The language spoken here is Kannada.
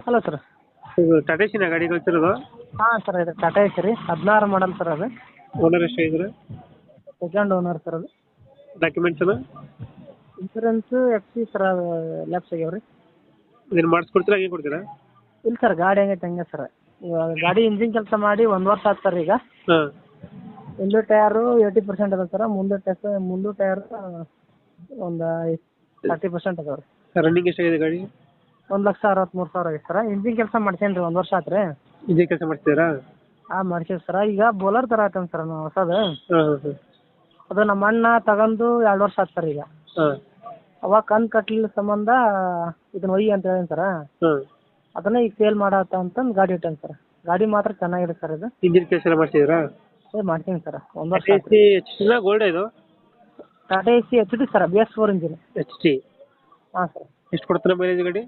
Hello sir. ಇದು ಟಾಟಾ ಏಸಿನ ಗಾಡಿ ಕಳ್ಸಿರೋದು? ಹಾಂ ಸರ್, ಇದು ಟಾಟಾ ಏಸಿ ರೀ, 16 ಮಾಡಲ್ ಸರ್ ಅದು. ಓನರ್ ಎಷ್ಟು ಇದ್ರೆ? ಸೆಕೆಂಡ್ ಓನರ್ ಸರ್ ಅದು. ಡಾಕ್ಯುಮೆಂಟ್ಸ್ ಎಲ್ಲ insurance F C sir, lapse ಆಗ್ಯಾವ ರೀ. ಇದನ್ನು ಮಾಡಿಸ್ಕೊಡ್ತೀರಾ ಹಂಗೆ ಕೊಡ್ತೀರಾ? ಇಲ್ಲ ಸರ್, ಗಾಡಿ ಹಂಗೈತೆ ಹಂಗೆ ಸರ್. ಇವಾಗ ಗಾಡಿ ಇಂಜಿನ್ ಕೆಲಸ ಮಾಡಿ 1 ವರ್ಷ ಆಯ್ತು ಸರ್ ಈಗ. ಹಾಂ. ಹಿಂದು ಟಯರು 80% ಅದ ಸರ್, ಮುಂದೆ ಟಯರು ಒಂದು 30% ಅದಾವೆ ರೀ. ರನ್ನಿಂಗ್ ಎಷ್ಟಾಗಿದೆ ಗಾಡಿ? 1,63,000 ಆಗೈತೆ ಸರ್. ಇಂಜಿನ್ ಕೆಲಸ ಮಾಡ್ಸೇನಿ ರೀ, 1 ವರ್ಷ ಆಯ್ತು ರೀ. ಇಂಜಿನ್ ಕೆಲಸ ಮಾಡ್ತಿದ್ದೀರಾ? ಹಾಂ ಮಾಡ್ಸೀವಿ ಸರ್. ಈಗ ಬೋಲರ್ ಥರ ಆಯ್ತಾನೆ ಸರ್ ನಾವು ಹೊಸದು. ಹಾಂ ಹಾಂ ಹಾಂ. ಅದು ನಮ್ಮ ಅಣ್ಣ ತಗೊಂಡು 2 ವರ್ಷ ಆಯ್ತು ಸರ್ ಈಗ. ಹಾಂ ಅವಾಗ ಕಂತು ಕಟ್ಟಲಿಲ್ಲ ಸಂಬಂಧ ಇದನ್ನ ಒಯ್ಯಿ ಅಂತ ಹೇಳೀನಿ ಸರ್. ಹಾಂ. ಅದನ್ನ ಈಗ ಸೇಲ್ ಮಾಡತ್ತ ಅಂತಂದು ಗಾಡಿ ಇಟ್ಟಾನೆ ಸರ್. ಗಾಡಿ ಮಾತ್ರ ಚೆನ್ನಾಗಿದೆ ಸರ್ ಇದು. ಇಂಜಿನ್ ಕೆಲಸ ಎಲ್ಲ ಮಾಡ್ತಿದ್ದೀರಾ? ಮಾಡ್ತೀನಿ ಸರ್, 1 ವರ್ಷ ಟಾಟಾ ಎಸಿ ಎಚ್ ಟಿನ ಗೋಲ್ಡ್ ಇದು? Tata AC H D sir, BS4 engine. H T. ಹಾಂ ಸರ್. ಎಷ್ಟು ಕೊಡ್ತಾನೆ ಮೈಲೇಜ್ ಗಾಡಿ?